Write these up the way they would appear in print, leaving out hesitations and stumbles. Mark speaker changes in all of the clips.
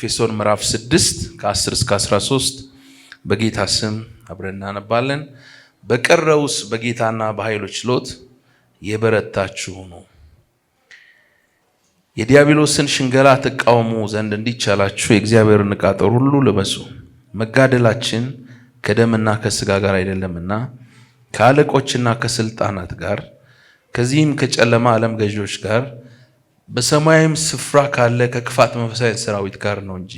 Speaker 1: ኤፌሶን ምዕራፍ 6 ከ10 እስከ 13 በጌታ ስም አብረን እናነባለን። በቀረውስ በጌታና በኃይሉ ችሎት የበረታችሁ ሁኑ፣ የዲያብሎስን ሽንገላ ተቃውሙ ዘንድ እንዲቻላችሁ የእግዚአብሔርን ዕቃ ጦር ሁሉ ልበሱ። መጋደላችን ከደምና ከሥጋ ጋር አይደለምና ከአለቆችና ከስልጣናት ጋር ከዚህም ከጨለማ ዓለም ገዢዎች ጋር በሰማያዊም ስፍራ ካለ ከክፋት መንፈሳዊ ሰራዊት ጋር ነው እንጂ።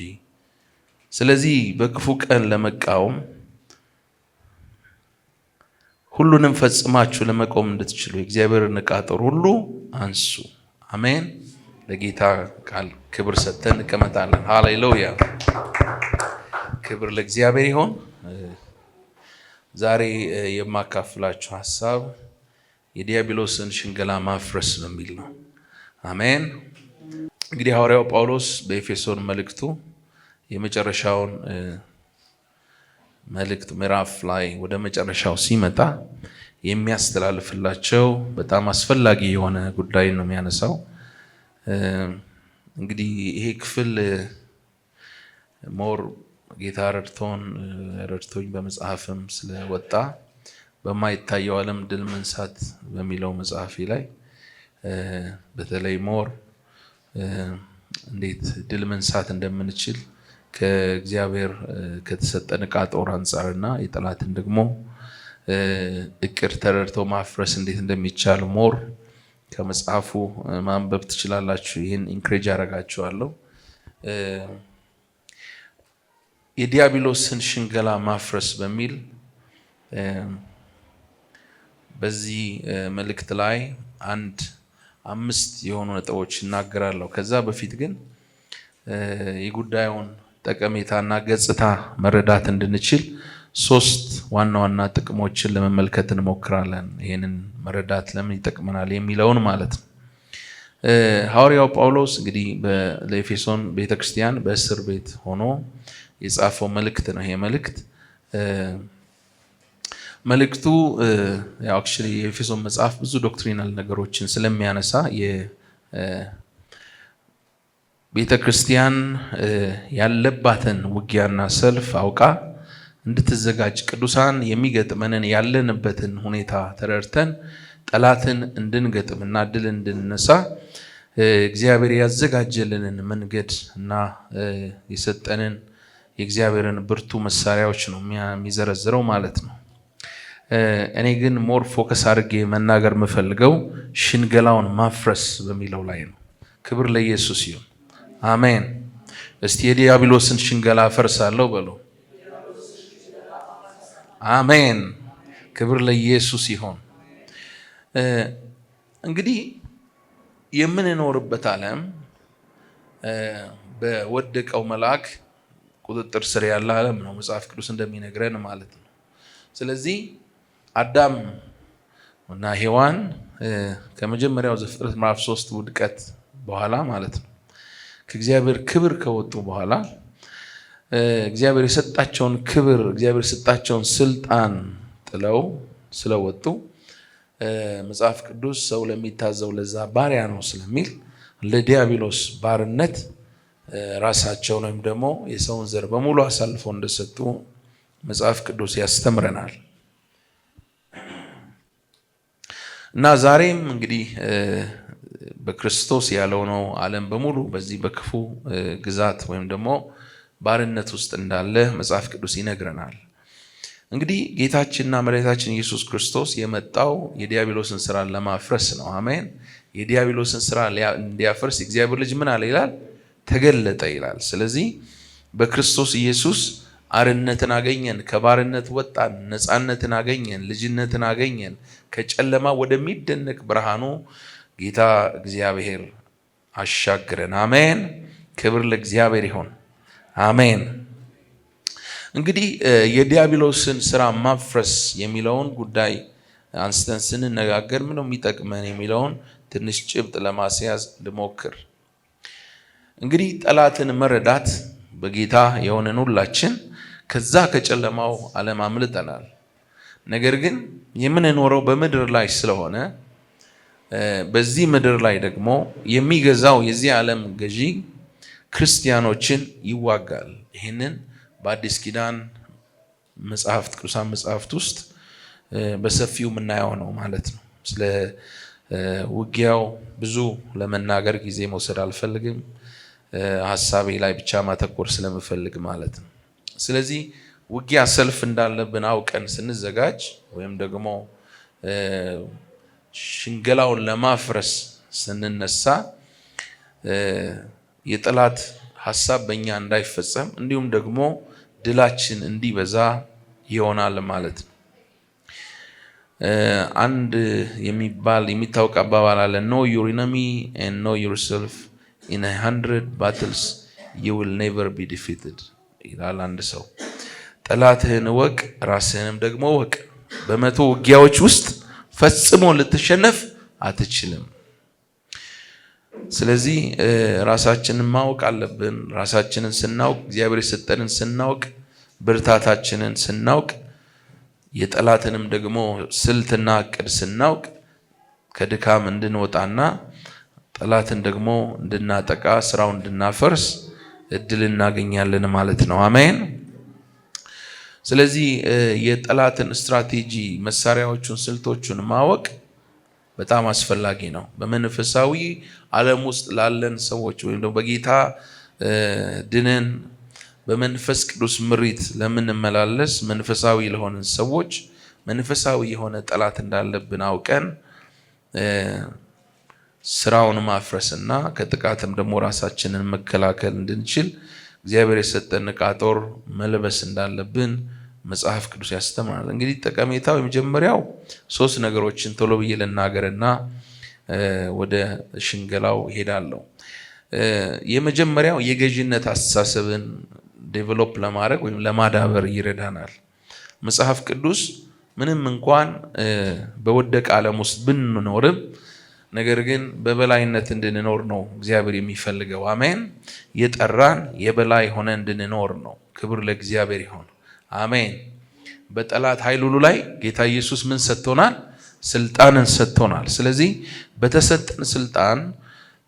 Speaker 1: ስለዚህ በክፉ ቀን ለመቃወም ሁሉንም ፈጽማችሁ ለመቆም እንድትችሉ የእግዚአብሔርን ዕቃ ጦር ሁሉ አንሱ። አሜን። ለጌታ ቃል ክብር ሰጥተን እንቀመጣለን። ሃሌሉያ፣ ክብር ለእግዚአብሔር ይሁን። ዛሬ የማካፍላችሁ ሐሳብ የዲያብሎስን ሽንገላ ማፍረስ በሚል ነው። አሜን። እንግዲህ ሐዋርያው ጳውሎስ በኤፌሶን መልእክቱ የመጨረሻውን መልእክት ምዕራፍ ላይ ወደ መጨረሻው ሲመጣ የሚያስተላልፍላቸው በጣም አስፈላጊ የሆነ ጉዳይ ነው የሚያነሳው። እንግዲህ ይሄ ክፍል ሞር ጌታ ረድቶኝ በመጽሐፍም ስለወጣ በማይታየው ዓለም ድል መንሳት በሚለው መጽሐፌ ላይ በተለይ ሞር እንዴት ድል መንሳት እንደምንችል ከእግዚአብሔር ከተሰጠን ዕቃ ጦር አንጻርና የጠላትን ደግሞ እቅድ ተረድቶ ማፍረስ እንዴት እንደሚቻል ሞር ከመጽሐፉ ማንበብ ትችላላችሁ። ይህን ኢንክሬጅ አደርጋችኋለሁ። የዲያብሎስን ሽንገላ ማፍረስ በሚል በዚህ መልእክት ላይ 5 የሆኑ ነጥቦች እናገራለሁ። ከዛ በፊት ግን የጉዳዩን ጠቀሜታና ገጽታ መረዳት እንድንችል 3 ዋና ዋና ጥቅሞችን ለመመልከት እንሞክራለን። ይህንን መረዳት ለምን ይጠቅመናል የሚለውን ማለት ነው። ሐዋርያው ጳውሎስ እንግዲህ ለኤፌሶን ቤተክርስቲያን በእስር ቤት ሆኖ የጻፈው መልእክት ነው። ይሄ መልእክቱ ያው አክቹሊ የኤፌሶን መጽሐፍ ብዙ ዶክትሪናል ነገሮችን ስለሚያነሳ የቤተክርስቲያን ያለባትን ውጊያና ሰልፍ አውቃ እንድትዘጋጅ ቅዱሳን የሚገጥመንን ያለንበትን ሁኔታ ተረድተን ጠላትን እንድንገጥምና ድል እንድንነሳ እግዚአብሔር ያዘጋጀልንን መንገድ እና የሰጠንን የእግዚአብሔርን ብርቱ መሳሪያዎች ነው የሚዘረዝረው ማለት ነው። እኔ ግን ሞር ፎከስ አድርጌ መናገር የምፈልገው ሽንገላውን ማፍረስ በሚለው ላይ ነው። ክብር ለኢየሱስ ይሁን። አሜን። እስቲ የዲያብሎስን ሽንገላ አፈርሳለሁ በሉ። አሜን። ክብር ለኢየሱስ ይሁን። እንግዲህ የምንኖርበት ዓለም በወደቀው መልአክ ቁጥጥር ስር ያለ ዓለም ነው፣ መጽሐፍ ቅዱስ እንደሚነግረን ማለት ነው። ስለዚህ አዳም እና ሔዋን ከመጀመሪያው ዘፍጥረት ምዕራፍ 3 ውድቀት በኋላ ማለት ነው ከእግዚአብሔር ክብር ከወጡ በኋላ እግዚአብሔር የሰጣቸውን ክብር፣ እግዚአብሔር የሰጣቸውን ስልጣን ጥለው ስለወጡ መጽሐፍ ቅዱስ ሰው ለሚታዘው ለዛ ባሪያ ነው ስለሚል ለዲያብሎስ ባርነት ራሳቸውን ወይም ደግሞ የሰውን ዘር በሙሉ አሳልፈው እንደሰጡ መጽሐፍ ቅዱስ ያስተምረናል። እና ዛሬም እንግዲህ በክርስቶስ ያልሆነው ዓለም በሙሉ በዚህ በክፉ ግዛት ወይም ደግሞ ባርነት ውስጥ እንዳለ መጽሐፍ ቅዱስ ይነግረናል። እንግዲህ ጌታችንና መድኃኒታችን ኢየሱስ ክርስቶስ የመጣው የዲያብሎስን ስራ ለማፍረስ ነው። አሜን። የዲያብሎስን ስራ እንዲያፈርስ እግዚአብሔር ልጅ ምን አለ ይላል? ተገለጠ ይላል። ስለዚህ በክርስቶስ ኢየሱስ አርነትን አገኘን፣ ከባርነት ወጣን፣ ነፃነትን አገኘን፣ ልጅነትን አገኘን። ከጨለማ ወደሚደነቅ ብርሃኑ ጌታ እግዚአብሔር አሻግረን። አሜን። ክብር ለእግዚአብሔር ይሁን። አሜን። እንግዲህ የዲያብሎስን ስራ ማፍረስ የሚለውን ጉዳይ አንስተን ስንነጋገር ምን ነው የሚጠቅመን የሚለውን ትንሽ ጭብጥ ለማስያዝ ልሞክር። እንግዲህ ጠላትን መረዳት በጌታ የሆነን ሁላችን ከዛ ከጨለማው ዓለም አምልጠናል። ነገር ግን የምንኖረው በምድር ላይ ስለሆነ በዚህ ምድር ላይ ደግሞ የሚገዛው የዚህ ዓለም ገዢ ክርስቲያኖችን ይዋጋል። ይህንን በአዲስ ኪዳን ቅዱሳን መጽሐፍት ውስጥ በሰፊው የምናየው ነው ማለት ነው። ስለ ውጊያው ብዙ ለመናገር ጊዜ መውሰድ አልፈልግም። ሀሳቤ ላይ ብቻ ማተኮር ስለምፈልግ ማለት ነው። ስለዚህ ውጊያ ሰልፍ እንዳለብን አውቀን ስንዘጋጅ ወይም ደግሞ ሽንገላውን ለማፍረስ ስንነሳ የጠላት ሐሳብ በእኛ እንዳይፈጸም እንዲሁም ደግሞ ድላችን እንዲበዛ ይሆናል ማለት ነው። አንድ የሚታወቅ አባባል አለ። know your enemy and know yourself in 100 battles you will never be defeated ይላል አንድ ሰው። ጠላትህን እወቅ ራስህንም ደግሞ እወቅ። በመቶ ውጊያዎች ውስጥ ፈጽሞ ልትሸነፍ አትችልም። ስለዚህ ራሳችንን ማወቅ አለብን። ራሳችንን ስናውቅ፣ እግዚአብሔር የሰጠንን ስናውቅ፣ ብርታታችንን ስናውቅ፣ የጠላትንም ደግሞ ስልትና እቅድ ስናውቅ ከድካም እንድንወጣና ጠላትን ደግሞ እንድናጠቃ ስራው እንድናፈርስ እድል እናገኛለን ማለት ነው። አሜን። ስለዚህ የጠላትን ስትራቴጂ፣ መሳሪያዎቹን፣ ስልቶቹን ማወቅ በጣም አስፈላጊ ነው። በመንፈሳዊ ዓለም ውስጥ ላለን ሰዎች ወይም ደግሞ በጌታ ድነን በመንፈስ ቅዱስ ምሪት ለምንመላለስ መንፈሳዊ ለሆንን ሰዎች መንፈሳዊ የሆነ ጠላት እንዳለብን አውቀን ስራውን ማፍረስና ከጥቃትም ደግሞ ራሳችንን መከላከል እንድንችል እግዚአብሔር የሰጠን ዕቃ ጦር መልበስ እንዳለብን መጽሐፍ ቅዱስ ያስተምራል። እንግዲህ ጠቀሜታው የመጀመሪያው 3 ነገሮችን ቶሎ ብዬ ልናገርና ወደ ሽንገላው ሄዳለሁ። የመጀመሪያው የገዥነት አስተሳሰብን ዴቨሎፕ ለማድረግ ወይም ለማዳበር ይረዳናል። መጽሐፍ ቅዱስ ምንም እንኳን በወደቀ ዓለም ውስጥ ብንኖርም ነገር ግን በበላይነት እንድንኖር ነው እግዚአብሔር የሚፈልገው። አሜን። የጠራን የበላይ ሆነ እንድንኖር ነው። ክብር ለእግዚአብሔር ይሁን። አሜን። በጠላት ኃይል ሁሉ ላይ ጌታ ኢየሱስ ምን ሰጥቶናል? ስልጣንን ሰጥቶናል። ስለዚህ በተሰጠን ስልጣን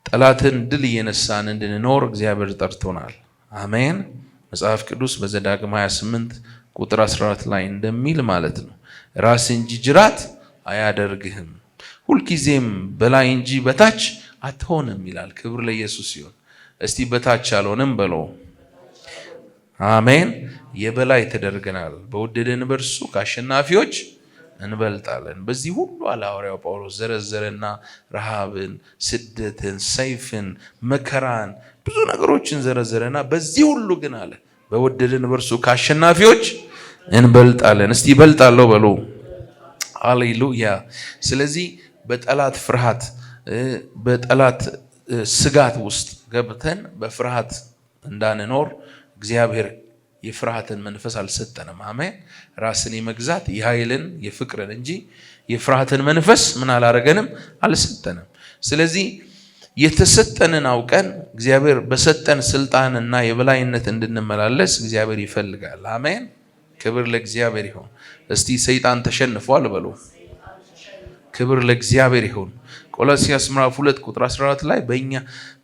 Speaker 1: ጠላትን ድል እየነሳን እንድንኖር እግዚአብሔር ጠርቶናል። አሜን። መጽሐፍ ቅዱስ በዘዳግም 28 ቁጥር 14 ላይ እንደሚል ማለት ነው ራስ እንጂ ጅራት አያደርግህም፣ ሁልጊዜም በላይ እንጂ በታች አትሆንም ይላል። ክብር ለኢየሱስ ይሁን። እስቲ በታች አልሆንም በሎ። አሜን። የበላይ ተደርገናል። በወደደን በእርሱ ከአሸናፊዎች እንበልጣለን። በዚህ ሁሉ ሐዋርያው ጳውሎስ ዘረዘረና ረሃብን፣ ስደትን፣ ሰይፍን፣ መከራን ብዙ ነገሮችን ዘረዘረና በዚህ ሁሉ ግን አለ በወደደን በእርሱ ከአሸናፊዎች እንበልጣለን። እስቲ ይበልጣለሁ በሉ። ሃሌሉያ። ስለዚህ በጠላት ፍርሃት፣ በጠላት ስጋት ውስጥ ገብተን በፍርሃት እንዳንኖር እግዚአብሔር የፍርሃትን መንፈስ አልሰጠንም። አሜን። ራስን የመግዛት የኃይልን የፍቅርን እንጂ የፍርሃትን መንፈስ ምን አላረገንም? አልሰጠንም። ስለዚህ የተሰጠንን አውቀን እግዚአብሔር በሰጠን ስልጣንና የበላይነት እንድንመላለስ እግዚአብሔር ይፈልጋል። አሜን። ክብር ለእግዚአብሔር ይሁን። እስቲ ሰይጣን ተሸንፏል በሉ። ክብር ለእግዚአብሔር ይሁን። ቆላስይስ ምዕራፍ 2 ቁጥር 14 ላይ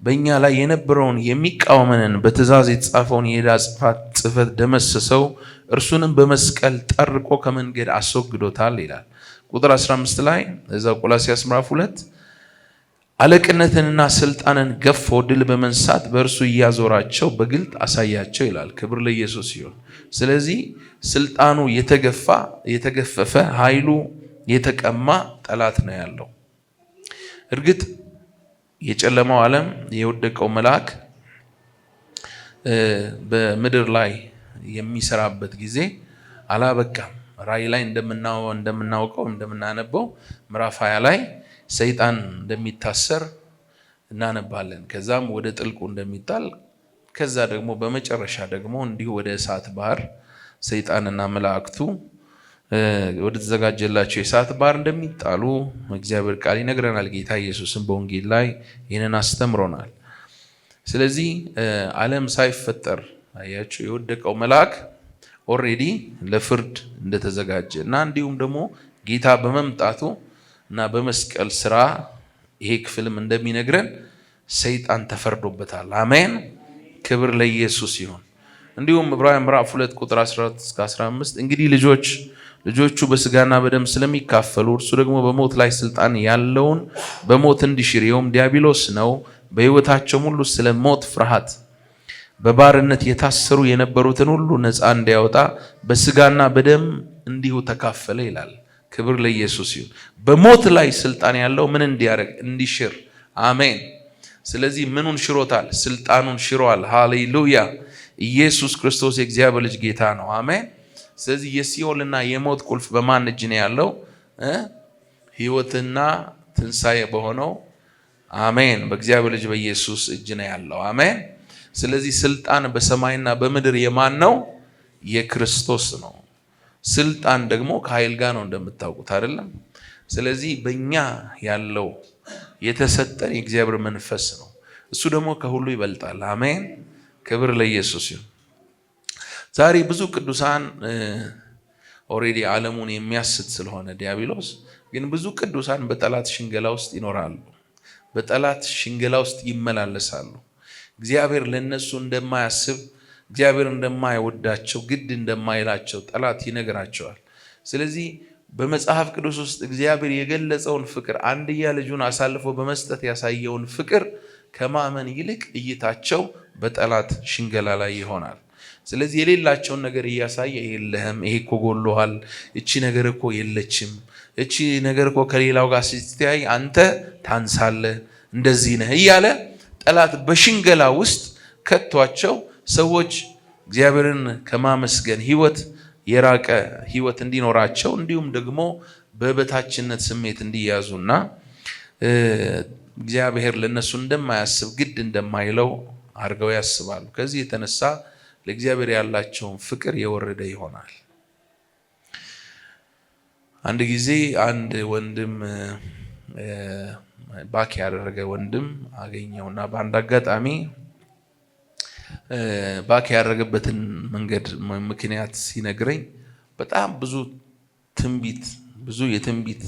Speaker 1: በእኛ ላይ የነበረውን የሚቃወመንን በትእዛዝ የተጻፈውን የዕዳ ጽሕፈት ደመሰሰው፣ እርሱንም በመስቀል ጠርቆ ከመንገድ አስወግዶታል ይላል። ቁጥር 15 ላይ እዛው ቆላስይስ ምዕራፍ 2 አለቅነትንና ስልጣንን ገፎ ድል በመንሳት በእርሱ እያዞራቸው በግልጥ አሳያቸው ይላል። ክብር ለኢየሱስ ይሁን። ስለዚህ ስልጣኑ የተገፈፈ ኃይሉ የተቀማ ጠላት ነው ያለው። እርግጥ የጨለማው ዓለም የወደቀው መልአክ በምድር ላይ የሚሰራበት ጊዜ አላበቃም። ራእይ ላይ እንደምናውቀው እንደምናነበው ምዕራፍ 20 ላይ ሰይጣን እንደሚታሰር እናነባለን። ከዛም ወደ ጥልቁ እንደሚጣል፣ ከዛ ደግሞ በመጨረሻ ደግሞ እንዲሁ ወደ እሳት ባህር ሰይጣንና መላእክቱ ወደ ተዘጋጀላቸው የእሳት ባህር እንደሚጣሉ እግዚአብሔር ቃል ይነግረናል። ጌታ ኢየሱስም በወንጌል ላይ ይህንን አስተምሮናል። ስለዚህ ዓለም ሳይፈጠር አያችሁ የወደቀው መልአክ ኦልሬዲ ለፍርድ እንደተዘጋጀ እና እንዲሁም ደግሞ ጌታ በመምጣቱ እና በመስቀል ስራ ይሄ ክፍልም እንደሚነግረን ሰይጣን ተፈርዶበታል። አሜን። ክብር ለኢየሱስ ይሁን። እንዲሁም ዕብራውያን ምዕራፍ 2 ቁጥር 14 እስከ 15 እንግዲህ ልጆቹ በስጋና በደም ስለሚካፈሉ እርሱ ደግሞ በሞት ላይ ስልጣን ያለውን በሞት እንዲሽር ይኸውም ዲያብሎስ ነው። በሕይወታቸውም ሁሉ ስለ ሞት ፍርሃት በባርነት የታሰሩ የነበሩትን ሁሉ ነፃ እንዲያወጣ በስጋና በደም እንዲሁ ተካፈለ ይላል። ክብር ለኢየሱስ ይሁን። በሞት ላይ ስልጣን ያለው ምን እንዲያደርግ? እንዲሽር። አሜን። ስለዚህ ምኑን ሽሮታል? ስልጣኑን ሽሯል። ሃሌሉያ። ኢየሱስ ክርስቶስ የእግዚአብሔር ልጅ ጌታ ነው። አሜን። ስለዚህ የሲኦልና የሞት ቁልፍ በማን እጅ ነው ያለው? ሕይወትና ትንሣኤ በሆነው አሜን በእግዚአብሔር ልጅ በኢየሱስ እጅ ነው ያለው። አሜን። ስለዚህ ስልጣን በሰማይና በምድር የማን ነው? የክርስቶስ ነው። ስልጣን ደግሞ ከኃይል ጋር ነው እንደምታውቁት አይደለም። ስለዚህ በእኛ ያለው የተሰጠን የእግዚአብሔር መንፈስ ነው። እሱ ደግሞ ከሁሉ ይበልጣል። አሜን። ክብር ለኢየሱስ ይሁን። ዛሬ ብዙ ቅዱሳን ኦሬዲ ዓለሙን የሚያስት ስለሆነ ዲያብሎስ ግን ብዙ ቅዱሳን በጠላት ሽንገላ ውስጥ ይኖራሉ። በጠላት ሽንገላ ውስጥ ይመላለሳሉ። እግዚአብሔር ለነሱ እንደማያስብ፣ እግዚአብሔር እንደማይወዳቸው፣ ግድ እንደማይላቸው ጠላት ይነግራቸዋል። ስለዚህ በመጽሐፍ ቅዱስ ውስጥ እግዚአብሔር የገለጸውን ፍቅር አንድያ ልጁን አሳልፎ በመስጠት ያሳየውን ፍቅር ከማመን ይልቅ እይታቸው በጠላት ሽንገላ ላይ ይሆናል። ስለዚህ የሌላቸውን ነገር እያሳየ የለህም፣ ይሄ እኮ ጎሎሃል፣ እቺ ነገር እኮ የለችም፣ እቺ ነገር እኮ ከሌላው ጋር ስትያይ አንተ ታንሳለህ፣ እንደዚህ ነህ እያለ ጠላት በሽንገላ ውስጥ ከቷቸው ሰዎች እግዚአብሔርን ከማመስገን ህይወት የራቀ ህይወት እንዲኖራቸው እንዲሁም ደግሞ በበታችነት ስሜት እንዲያዙና እግዚአብሔር ለነሱ እንደማያስብ ግድ እንደማይለው አድርገው ያስባሉ። ከዚህ የተነሳ ለእግዚአብሔር ያላቸውን ፍቅር የወረደ ይሆናል። አንድ ጊዜ አንድ ወንድም ባክ ያደረገ ወንድም አገኘውና በአንድ አጋጣሚ ባክ ያደረገበትን መንገድ ምክንያት ሲነግረኝ በጣም ብዙ የትንቢት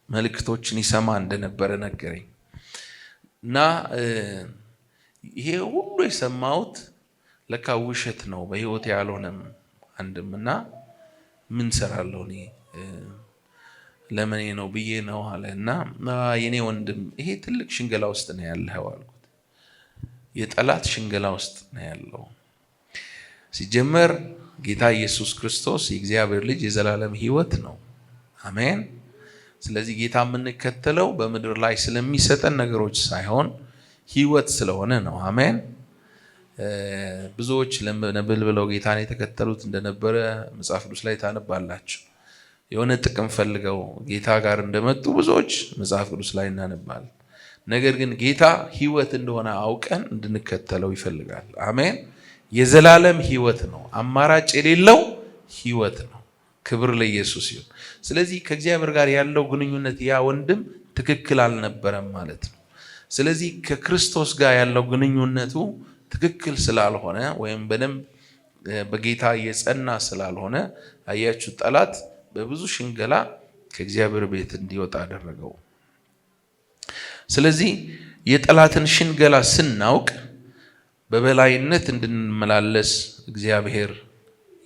Speaker 1: መልእክቶችን ይሰማ እንደነበረ ነገረኝ። እና ይሄ ሁሉ የሰማሁት ለካ ውሸት ነው፣ በህይወት ያልሆነም አንድም እና ምን ሰራለሁ እኔ ለምን ነው ብዬ ነው አለ። እና የኔ ወንድም ይሄ ትልቅ ሽንገላ ውስጥ ነው ያለው አልኩት። የጠላት ሽንገላ ውስጥ ነው ያለው። ሲጀመር ጌታ ኢየሱስ ክርስቶስ የእግዚአብሔር ልጅ የዘላለም ህይወት ነው። አሜን። ስለዚህ ጌታ የምንከተለው በምድር ላይ ስለሚሰጠን ነገሮች ሳይሆን ህይወት ስለሆነ ነው። አሜን። ብዙዎች ለነብል ብለው ጌታን የተከተሉት እንደነበረ መጽሐፍ ቅዱስ ላይ ታነባላችሁ። የሆነ ጥቅም ፈልገው ጌታ ጋር እንደመጡ ብዙዎች መጽሐፍ ቅዱስ ላይ እናነባለን። ነገር ግን ጌታ ህይወት እንደሆነ አውቀን እንድንከተለው ይፈልጋል። አሜን። የዘላለም ህይወት ነው፣ አማራጭ የሌለው ህይወት ነው። ክብር ለኢየሱስ ይሁን። ስለዚህ ከእግዚአብሔር ጋር ያለው ግንኙነት ያ ወንድም ትክክል አልነበረም ማለት ነው። ስለዚህ ከክርስቶስ ጋር ያለው ግንኙነቱ ትክክል ስላልሆነ ወይም በደንብ በጌታ የጸና ስላልሆነ አያችሁ ጠላት በብዙ ሽንገላ ከእግዚአብሔር ቤት እንዲወጣ አደረገው። ስለዚህ የጠላትን ሽንገላ ስናውቅ በበላይነት እንድንመላለስ እግዚአብሔር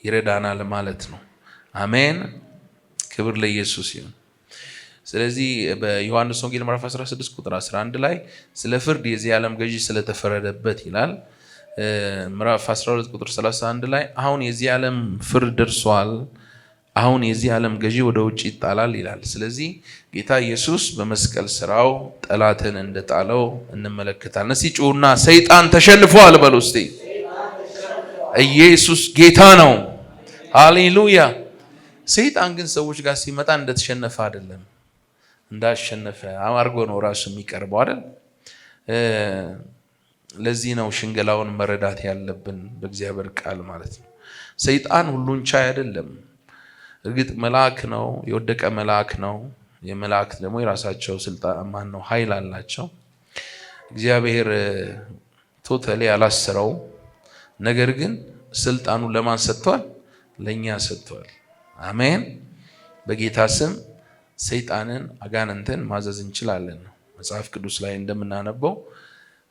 Speaker 1: ይረዳናል ማለት ነው። አሜን። ክብር ለኢየሱስ ይሁን። ስለዚህ በዮሐንስ ወንጌል ምዕራፍ 16 ቁጥር 11 ላይ ስለ ፍርድ የዚህ ዓለም ገዢ ስለተፈረደበት ይላል። ምዕራፍ 12 ቁጥር 31 ላይ አሁን የዚህ ዓለም ፍርድ ደርሷል፣ አሁን የዚህ ዓለም ገዢ ወደ ውጭ ይጣላል ይላል። ስለዚህ ጌታ ኢየሱስ በመስቀል ስራው ጠላትን እንደጣለው እንመለከታለን። እስቲ ጩሁና ሰይጣን ተሸንፏል በሉ እስቲ። ኢየሱስ ጌታ ነው። ሃሌሉያ። ሰይጣን ግን ሰዎች ጋር ሲመጣ እንደተሸነፈ አይደለም፣ እንዳሸነፈ አማርጎ ነው ራሱ የሚቀርበው አይደል? ለዚህ ነው ሽንገላውን መረዳት ያለብን በእግዚአብሔር ቃል ማለት ነው። ሰይጣን ሁሉን ቻይ አይደለም። እርግጥ መልአክ ነው፣ የወደቀ መልአክ ነው። የመላእክት ደግሞ የራሳቸው ስልጣን ኃይል አላቸው። እግዚአብሔር ቶታሊ አላሰረው። ነገር ግን ስልጣኑን ለማን ሰጥቷል? ለኛ ሰጥቷል። አሜን። በጌታ ስም ሰይጣንን አጋንንትን ማዘዝ እንችላለን። መጽሐፍ ቅዱስ ላይ እንደምናነበው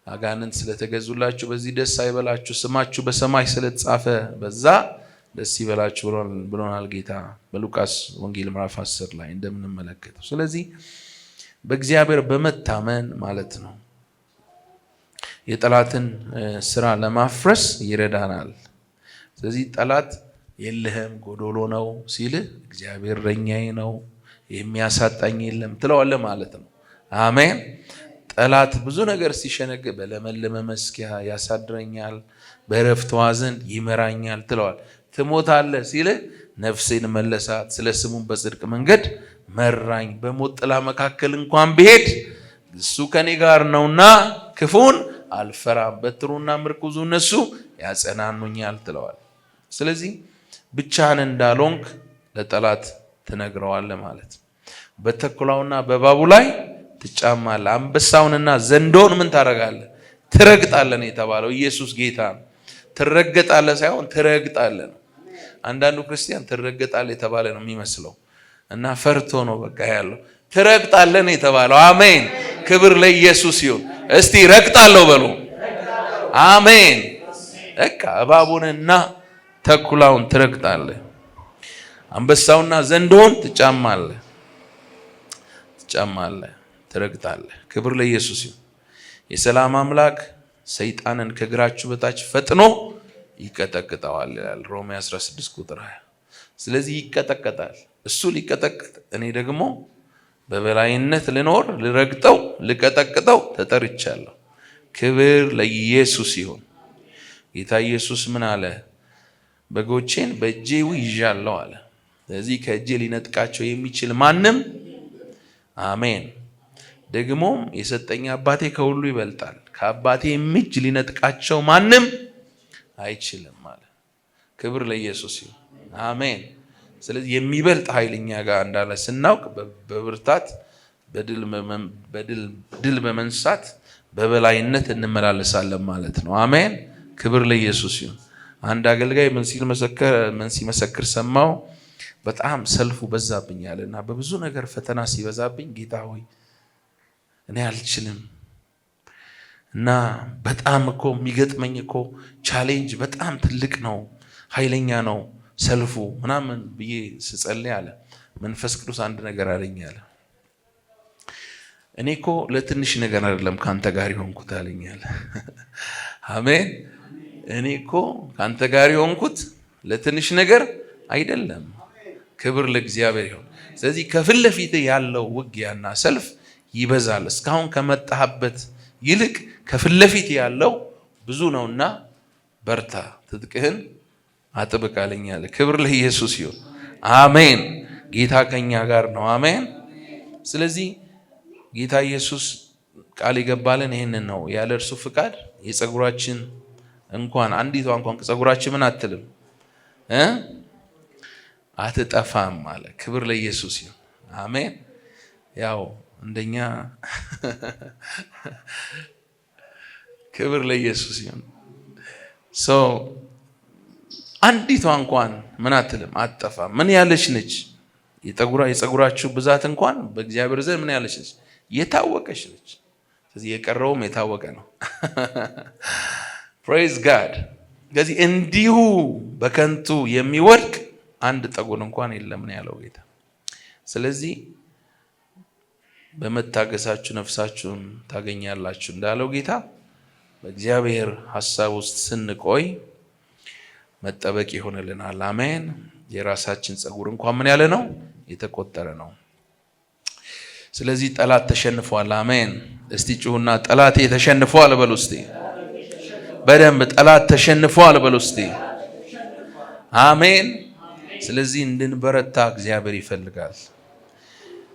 Speaker 1: አጋንንት ስለተገዙላችሁ በዚህ ደስ አይበላችሁ፣ ስማችሁ በሰማይ ስለተጻፈ በዛ ደስ ይበላችሁ ብሎናል ጌታ በሉቃስ ወንጌል ምዕራፍ 10 ላይ እንደምንመለከተው። ስለዚህ በእግዚአብሔር በመታመን ማለት ነው የጠላትን ስራ ለማፍረስ ይረዳናል። ስለዚህ ጠላት የለህም ጎዶሎ ነው ሲልህ እግዚአብሔር እረኛዬ ነው የሚያሳጣኝ የለም ትለዋለህ ማለት ነው። አሜን። ጠላት ብዙ ነገር ሲሸነግ በለመለመ መስኪያ ያሳድረኛል፣ በዕረፍት ውኃ ዘንድ ይመራኛል ትለዋል። ትሞታለህ ሲልህ ነፍሴን መለሳት፣ ስለ ስሙም በጽድቅ መንገድ መራኝ፣ በሞት ጥላ መካከል እንኳን ብሄድ እሱ ከኔ ጋር ነውና ክፉን አልፈራም፣ በትሩና ምርኩዙ እነሱ ያጸናኑኛል ትለዋል። ስለዚህ ብቻህን እንዳልሆንክ ለጠላት ትነግረዋለህ ማለት ነው። በተኩላውና በእባቡ ላይ ትጫማለህ፣ አንበሳውንና ዘንዶውን ምን ታደርጋለህ? ትረግጣለህ ነው የተባለው። ኢየሱስ ጌታ ነው። ትረገጣለህ ሳይሆን ትረግጣለህ ነው። አንዳንዱ ክርስቲያን ትረገጣለህ የተባለ ነው የሚመስለው እና ፈርቶ ነው በቃ ያለው። ትረግጣለህ ነው የተባለው። አሜን። ክብር ለኢየሱስ ይሁን። እስቲ ረግጣለሁ በሉ። አሜን። በቃ እባቡንና ተኩላውን ትረግጣለህ፣ አንበሳውና ዘንዶውን ትጫማለህ፣ ትረግጣለህ። ክብር ለኢየሱስ ይሁን። የሰላም አምላክ ሰይጣንን ከእግራችሁ በታች ፈጥኖ ይቀጠቅጠዋል ይላል ሮሜ 16 ቁጥር 20። ስለዚህ ይቀጠቀጣል። እሱ ሊቀጠቅጥ፣ እኔ ደግሞ በበላይነት ልኖር፣ ልረግጠው፣ ልቀጠቅጠው ተጠርቻለሁ። ክብር ለኢየሱስ ይሁን። ጌታ ኢየሱስ ምን አለ? በጎቼን በእጄ ይዣለሁ አለ። ስለዚህ ከእጄ ሊነጥቃቸው የሚችል ማንም አሜን። ደግሞም የሰጠኝ አባቴ ከሁሉ ይበልጣል፣ ከአባቴ እጅ ሊነጥቃቸው ማንም አይችልም አለ። ክብር ለኢየሱስ ይሁን። አሜን። ስለዚህ የሚበልጥ ኃይል እኛ ጋር እንዳለ ስናውቅ በብርታት ድል በመንሳት በበላይነት እንመላለሳለን ማለት ነው። አሜን። ክብር ለኢየሱስ ይሁን። አንድ አገልጋይ ምን ሲመሰክር ሰማው። በጣም ሰልፉ በዛብኛል እና በብዙ ነገር ፈተና ሲበዛብኝ ጌታ ሆይ እኔ አልችልም እና በጣም እኮ የሚገጥመኝ እኮ ቻሌንጅ በጣም ትልቅ ነው፣ ኃይለኛ ነው ሰልፉ ምናምን ብዬ ስጸልይ አለ መንፈስ ቅዱስ አንድ ነገር አለኝ አለ። እኔ እኮ ለትንሽ ነገር አይደለም ካንተ ጋር የሆንኩት አለኝ አለ። አሜን። እኔ እኮ ካንተ ጋር የሆንኩት ለትንሽ ነገር አይደለም። ክብር ለእግዚአብሔር ይሁን። ስለዚህ ከፊት ለፊት ያለው ውጊያና ሰልፍ ይበዛል። እስካሁን ከመጣህበት ይልቅ ከፊት ለፊት ያለው ብዙ ነውና በርታ፣ ትጥቅህን አጥብቃለኝ አለ። ክብር ለኢየሱስ ይሁን። አሜን። ጌታ ከኛ ጋር ነው። አሜን። ስለዚህ ጌታ ኢየሱስ ቃል ይገባልን ይሄንን ነው። ያለ እርሱ ፍቃድ የጸጉራችን እንኳን አንዲቷ እንኳን ከጸጉራችን ምን አትልም አትጠፋም አለ። ክብር ለኢየሱስ ይሁን። አሜን። ያው እንደኛ ክብር ለኢየሱስ ይሁን። አንዲቷ እንኳን ምን አትልም አትጠፋም። ምን ያለች ነች? የጸጉራችሁ ብዛት እንኳን በእግዚአብሔር ዘንድ ምን ያለች ነች? የታወቀች ነች። ስለዚህ የቀረውም የታወቀ ነው። ፕሬዝ ጋድ። ስለዚህ እንዲሁ በከንቱ የሚወድቅ አንድ ጠጉር እንኳን የለም ነው ያለው ጌታ። ስለዚህ በመታገሳችሁ ነፍሳችሁን ታገኛላችሁ እንዳለው ጌታ በእግዚአብሔር ሐሳብ ውስጥ ስንቆይ መጠበቅ ይሆንልናል። አሜን። የራሳችን ጸጉር እንኳን ምን ያለ ነው? የተቆጠረ ነው። ስለዚህ ጠላት ተሸንፏል። አሜን። እስቲ ጩሁና ጠላቴ ተሸንፏል በሉ እስቲ። በደንብ ጠላት ተሸንፏል በሉ እስቲ። አሜን። ስለዚህ እንድንበረታ እግዚአብሔር ይፈልጋል።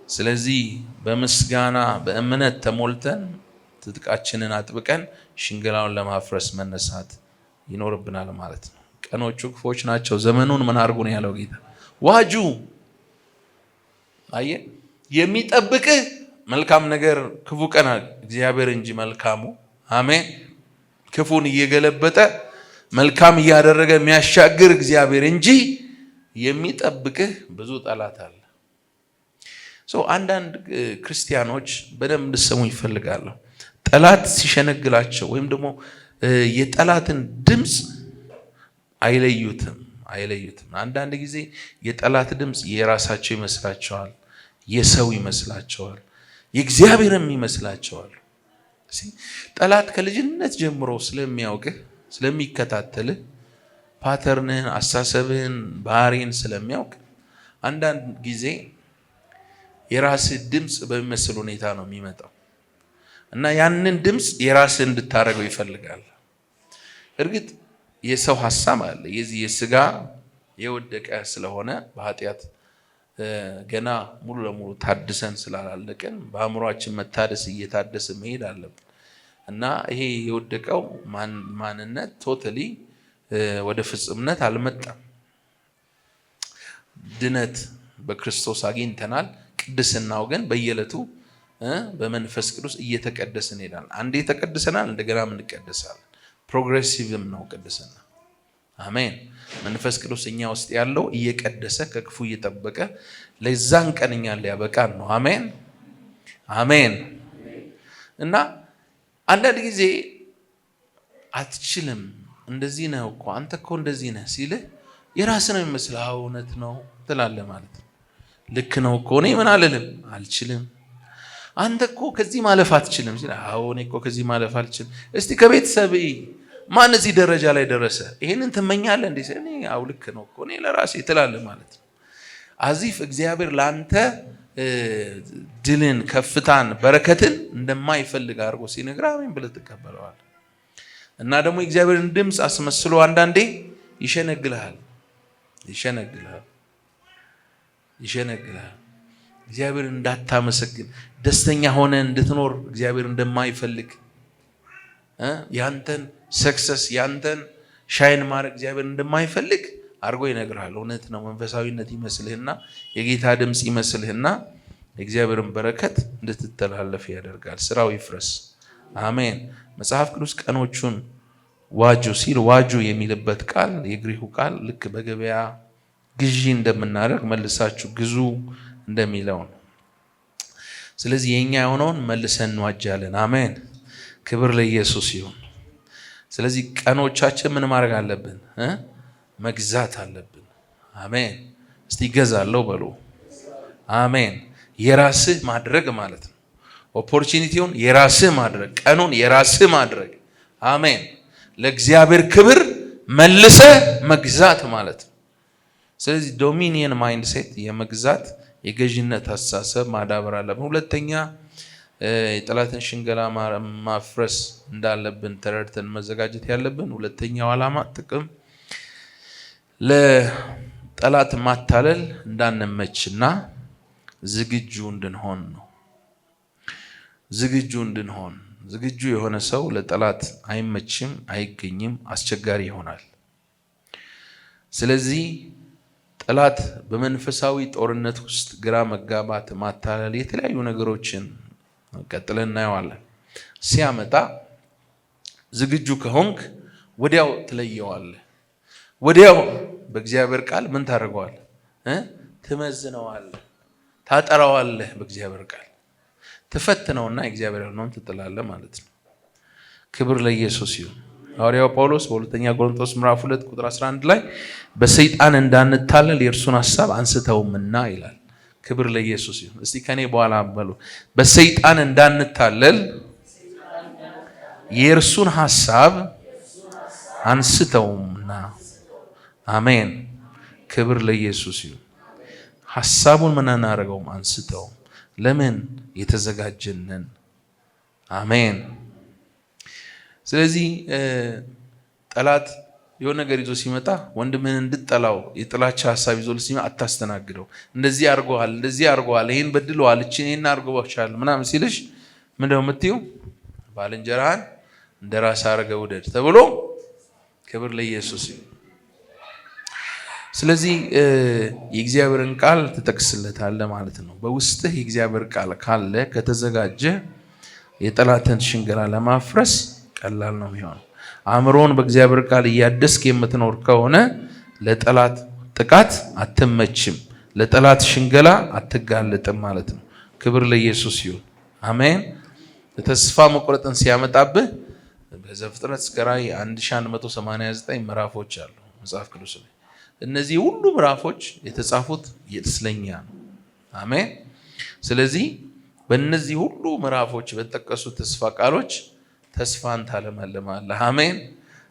Speaker 1: ስለዚህ በምስጋና በእምነት ተሞልተን ትጥቃችንን አጥብቀን ሽንገላውን ለማፍረስ መነሳት ይኖርብናል ማለት ነው። ቀኖቹ ክፎች ናቸው። ዘመኑን ምን አድርጉ ነው ያለው ጌታ? ዋጁ። አየ የሚጠብቅህ መልካም ነገር ክፉ ቀን እግዚአብሔር እንጂ መልካሙ አሜን። ክፉን እየገለበጠ መልካም እያደረገ የሚያሻግር እግዚአብሔር እንጂ የሚጠብቅህ ብዙ ጠላት አለ። አንዳንድ ክርስቲያኖች በደንብ እንድሰሙ ይፈልጋለሁ። ጠላት ሲሸነግላቸው ወይም ደግሞ የጠላትን ድምፅ አይለዩትም። አንዳንድ ጊዜ የጠላት ድምፅ የራሳቸው ይመስላቸዋል፣ የሰው ይመስላቸዋል፣ የእግዚአብሔርም ይመስላቸዋል። ጠላት ከልጅነት ጀምሮ ስለሚያውቅህ ስለሚከታተልህ ፓተርንህን፣ አሳሰብህን፣ ባህሪን ስለሚያውቅ አንዳንድ ጊዜ የራስህ ድምፅ በሚመስል ሁኔታ ነው የሚመጣው እና ያንን ድምፅ የራስህ እንድታረገው ይፈልጋል። እርግጥ የሰው ሐሳብ አለ። የዚህ የስጋ የወደቀ ስለሆነ በኃጢአት ገና ሙሉ ለሙሉ ታድሰን ስላላለቀን በአእምሯችን መታደስ እየታደሰ መሄድ አለብን እና ይሄ የወደቀው ማንነት ቶታሊ ወደ ፍጹምነት አልመጣም። ድነት በክርስቶስ አግኝተናል። ቅድስናው ግን በየዕለቱ በመንፈስ ቅዱስ እየተቀደስን እንሄዳለን። አንዴ ተቀድሰናል፣ እንደገና እንቀደሳለን። ፕሮግሬሲቭም ነው ቅድስና። አሜን። መንፈስ ቅዱስ እኛ ውስጥ ያለው እየቀደሰ ከክፉ እየጠበቀ ለዛን ቀን እኛን ሊያበቃን ነው። አሜን አሜን። እና አንዳንድ ጊዜ አትችልም፣ እንደዚህ ነው እኮ አንተ እኮ እንደዚህ ነህ ሲልህ የራስህ ነው የሚመስልህ። እውነት ነው ትላለህ ማለት ነው። ልክ ነው እኮ እኔ ምን አልልም፣ አልችልም። አንተ እኮ ከዚህ ማለፍ አትችልም ሲል እኔ እኮ ከዚህ ማለፍ አልችልም። እስቲ ከቤተሰብ ማን እዚህ ደረጃ ላይ ደረሰ? ይሄንን ትመኛለህ እንዴ? እኔ ልክ ነው እኮ እኔ ለራሴ ትላለህ ማለት ነው። አዚፍ እግዚአብሔር ላንተ ድልን፣ ከፍታን፣ በረከትን እንደማይፈልግ አድርጎ ሲነግርህ አሜን ብለህ ትቀበለዋል። እና ደግሞ የእግዚአብሔርን ድምፅ አስመስሎ አንዳንዴ ይሸነግልሃል። እግዚአብሔር እንዳታመሰግን ደስተኛ ሆነ እንድትኖር እግዚአብሔር እንደማይፈልግ ያንተን ሰክሰስ ያንተን ሻይን ማድረግ እግዚአብሔር እንደማይፈልግ አድርጎ ይነግርሃል። እውነት ነው። መንፈሳዊነት ይመስልህና የጌታ ድምፅ ይመስልህና የእግዚአብሔርን በረከት እንድትተላለፍ ያደርጋል። ስራው ይፍረስ። አሜን። መጽሐፍ ቅዱስ ቀኖቹን ዋጁ ሲል ዋጁ የሚልበት ቃል የግሪኩ ቃል ልክ በገበያ ግዢ እንደምናደርግ መልሳችሁ ግዙ እንደሚለው ነው። ስለዚህ የኛ የሆነውን መልሰን እንዋጃለን። አሜን። ክብር ለኢየሱስ ይሁን። ስለዚህ ቀኖቻችን ምን ማድረግ አለብን? መግዛት አለብን። አሜን። እስቲ ገዛለሁ በሉ። አሜን። የራስህ ማድረግ ማለት ነው። ኦፖርቹኒቲውን የራስህ ማድረግ፣ ቀኑን የራስህ ማድረግ። አሜን። ለእግዚአብሔር ክብር መልሰ መግዛት ማለት ነው። ስለዚህ ዶሚኒየን ማይንድሴት የመግዛት የገዥነት አስተሳሰብ ማዳበር አለብን። ሁለተኛ የጠላትን ሽንገላ ማፍረስ እንዳለብን ተረድተን መዘጋጀት ያለብን ሁለተኛው ዓላማ ጥቅም ለጠላት ማታለል እንዳንመችና ዝግጁ እንድንሆን ነው። ዝግጁ የሆነ ሰው ለጠላት አይመችም፣ አይገኝም፣ አስቸጋሪ ይሆናል። ስለዚህ ጠላት በመንፈሳዊ ጦርነት ውስጥ ግራ መጋባት፣ ማታለል፣ የተለያዩ ነገሮችን ቀጥለን እናየዋለን ሲያመጣ ዝግጁ ከሆንክ ወዲያው ትለየዋለህ። ወዲያው በእግዚአብሔር ቃል ምን ታደርገዋለህ? ትመዝነዋለህ፣ ታጠራዋለህ። በእግዚአብሔር ቃል ትፈትነውና የእግዚአብሔር ያልሆነውን ትጥላለህ ማለት ነው። ክብር ለኢየሱስ ይሁን። ሐዋርያው ጳውሎስ በሁለተኛ ቆሮንቶስ ምዕራፍ 2 ቁጥር 11 ላይ በሰይጣን እንዳንታለል የእርሱን ሐሳብ አንስተውምና ይላል። ክብር ለኢየሱስ ይሁን። እስቲ ከኔ በኋላ በሉ፣ በሰይጣን እንዳንታለል የእርሱን ሐሳብ አንስተውምና። አሜን። ክብር ለኢየሱስ ይሁን። ሐሳቡን ምን እናደርገውም? አንስተውም። ለምን? የተዘጋጀንን። አሜን። ስለዚህ ጠላት የሆነ ነገር ይዞ ሲመጣ ወንድምህን እንድጠላው የጥላቻ ሐሳብ ይዞ ሲመጣ አታስተናግደው። እንደዚህ አድርገዋል፣ ይሄን በድለዋል፣ ይሄን አድርገዋል ምናምን ሲልሽ ምንድነው የምትይው? ባልንጀራህን እንደራስህ አድርገህ ውደድ ተብሎ። ክብር ለኢየሱስ ይሁን። ስለዚህ የእግዚአብሔርን ቃል ትጠቅስለታለህ ማለት ነው። በውስጥህ የእግዚአብሔር ቃል ካለ ከተዘጋጀ የጠላትን ሽንገላ ለማፍረስ ቀላል ነው የሚሆነው። አእምሮን በእግዚአብሔር ቃል እያደስክ የምትኖር ከሆነ ለጠላት ጥቃት አትመችም፣ ለጠላት ሽንገላ አትጋለጥም ማለት ነው። ክብር ለኢየሱስ ይሁን። አሜን። ተስፋ መቁረጥን ሲያመጣብህ በዘፍጥረት እስከ ራዕይ 1189 ምዕራፎች አሉ መጽሐፍ ቅዱስ ላይ። እነዚህ ሁሉ ምዕራፎች የተጻፉት ስለኛ ነው። አሜን። ስለዚህ በእነዚህ ሁሉ ምዕራፎች በተጠቀሱ ተስፋ ቃሎች ተስፋን ታለመልማለህ። አሜን።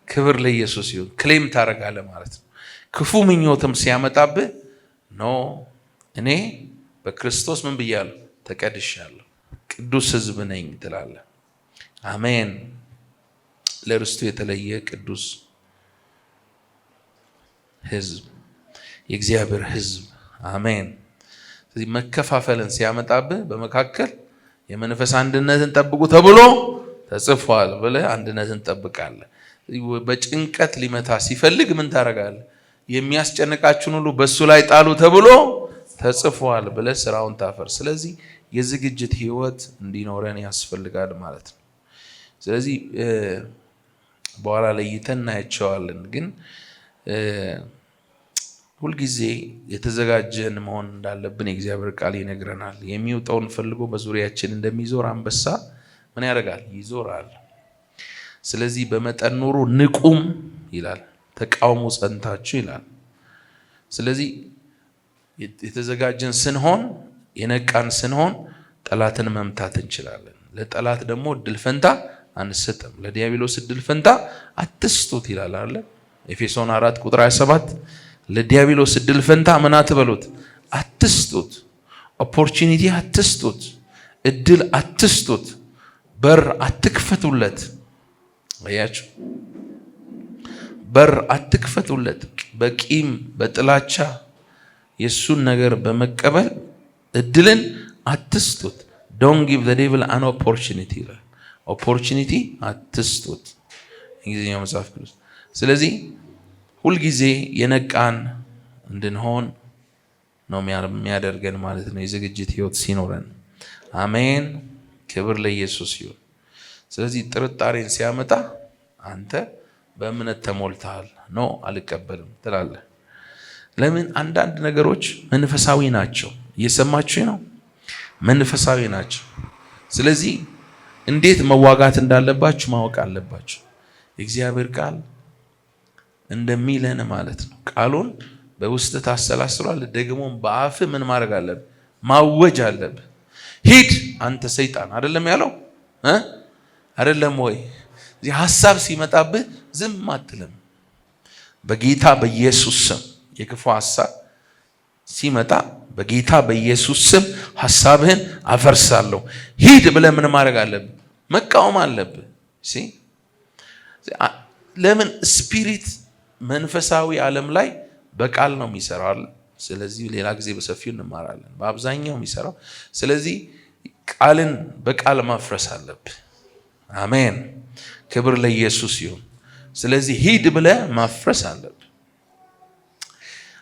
Speaker 1: ክብር ለኢየሱስ ይሁን። ክሌም ታደርጋለህ ማለት ነው። ክፉ ምኞትም ሲያመጣብህ ኖ እኔ በክርስቶስ ምን ብያለሁ? ተቀድሻለሁ፣ ቅዱስ ሕዝብ ነኝ ትላለህ። አሜን። ለርስቱ የተለየ ቅዱስ ሕዝብ፣ የእግዚአብሔር ሕዝብ። አሜን። ስለዚህ መከፋፈልን ሲያመጣብህ በመካከል የመንፈስ አንድነትን ጠብቁ ተብሎ ተጽፏል ብለህ አንድነትን ጠብቃለህ። በጭንቀት ሊመታ ሲፈልግ ምን ታደርጋለህ? የሚያስጨንቃችሁን ሁሉ በሱ ላይ ጣሉ ተብሎ ተጽፏል ብለህ ስራውን ታፈር። ስለዚህ የዝግጅት ህይወት እንዲኖረን ያስፈልጋል ማለት ነው። ስለዚህ በኋላ ለይተን እናያቸዋለን። ግን ሁልጊዜ የተዘጋጀን መሆን እንዳለብን የእግዚአብሔር ቃል ይነግረናል። የሚውጠውን ፈልጎ በዙሪያችን እንደሚዞር አንበሳ ምን ያደርጋል? ይዞራል። ስለዚህ በመጠን ኑሩ፣ ንቁም ይላል፣ ተቃውሞ ጸንታችሁ ይላል። ስለዚህ የተዘጋጀን ስንሆን፣ የነቃን ስንሆን ጠላትን መምታት እንችላለን። ለጠላት ደግሞ እድል ፈንታ አንሰጥም። ለዲያብሎስ እድል ፈንታ አትስጡት ይላል አለ ኤፌሶን 4 ቁጥር 27 ለዲያብሎስ እድል ፈንታ ምን አትበሉት? አትስጡት። ኦፖርቹኒቲ አትስጡት፣ እድል አትስጡት፣ በር አትክፈቱለት። አያችሁ፣ በር አትክፈቱለት። በቂም በጥላቻ የሱን ነገር በመቀበል እድልን አትስጡት። ዶንት ጊቭ ዘ ዴቪል አን ኦፖርቹኒቲ ይላል። ኦፖርቹኒቲ አትስጡት እንግሊዝኛው መጽሐፍ ቅዱስ። ስለዚህ ሁልጊዜ የነቃን እንድንሆን ነው የሚያደርገን ማለት ነው፣ የዝግጅት ህይወት ሲኖረን። አሜን። ክብር ለኢየሱስ ይሁን። ስለዚህ ጥርጣሬን ሲያመጣ አንተ በእምነት ተሞልተሃል፣ ኖ አልቀበልም ትላለህ። ለምን? አንዳንድ ነገሮች መንፈሳዊ ናቸው። እየሰማችሁ ነው? መንፈሳዊ ናቸው። ስለዚህ እንዴት መዋጋት እንዳለባችሁ ማወቅ አለባችሁ። የእግዚአብሔር ቃል እንደሚለን ማለት ነው። ቃሉን በውስጥ ታሰላስሏል፣ ደግሞ በአፍ ምን ማድረግ አለብህ? ማወጅ አለብህ። ሂድ አንተ ሰይጣን አይደለም ያለው አይደለም ወይ? እዚህ ሐሳብ ሲመጣብህ ዝም አትልም። በጌታ በኢየሱስ ስም የክፉ ሐሳብ ሲመጣ በጌታ በኢየሱስ ስም ሐሳብህን አፈርሳለሁ። ሂድ ብለህ ምን ማድረግ አለብህ? መቃወም አለብህ። ለምን? ስፒሪት መንፈሳዊ ዓለም ላይ በቃል ነው የሚሰራው። ስለዚህ ሌላ ጊዜ በሰፊው እንማራለን። በአብዛኛው የሚሰራው ስለዚህ ቃልን በቃል ማፍረስ አለብህ። አሜን። ክብር ለኢየሱስ ይሁን። ስለዚህ ሂድ ብለህ ማፍረስ አለብህ።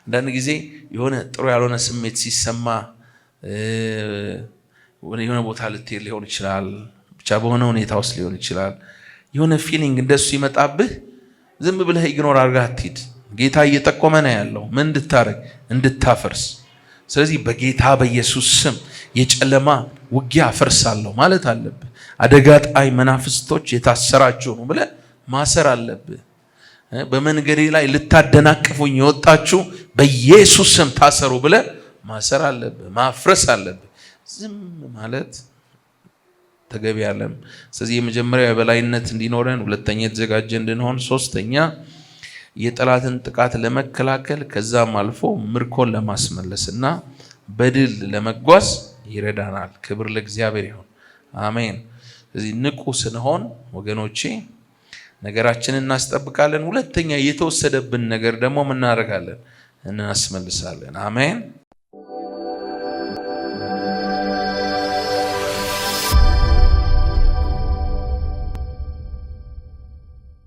Speaker 1: አንዳንድ ጊዜ የሆነ ጥሩ ያልሆነ ስሜት ሲሰማ የሆነ ቦታ ልትሄድ ሊሆን ይችላል፣ ብቻ በሆነ ሁኔታ ውስጥ ሊሆን ይችላል። የሆነ ፊሊንግ እንደሱ ይመጣብህ፣ ዝም ብለህ ኢግኖር አድርገህ አትሂድ። ጌታ እየጠቆመ ነው ያለው ምን እንድታረግ? እንድታፈርስ። ስለዚህ በጌታ በኢየሱስ ስም የጨለማ ውጊያ አፈርሳለሁ ማለት አለብህ። አደጋ ጣይ መናፍስቶች የታሰራችሁ ነው ብለህ ማሰር አለብህ። በመንገዴ ላይ ልታደናቅፉኝ የወጣችሁ በኢየሱስ ስም ታሰሩ ብለህ ማሰር አለብህ፣ ማፍረስ አለብህ። ዝም ማለት ተገቢ አይደለም። ስለዚህ የመጀመሪያው የበላይነት እንዲኖረን፣ ሁለተኛ የተዘጋጀ እንድንሆን፣ ሶስተኛ የጠላትን ጥቃት ለመከላከል ከዛም አልፎ ምርኮን ለማስመለስና በድል ለመጓዝ ይረዳናል። ክብር ለእግዚአብሔር ይሁን። አሜን። ስለዚህ ንቁ ስንሆን ወገኖቼ ነገራችንን እናስጠብቃለን። ሁለተኛ የተወሰደብን ነገር ደግሞ ምን እናደርጋለን? እናስመልሳለን። አሜን።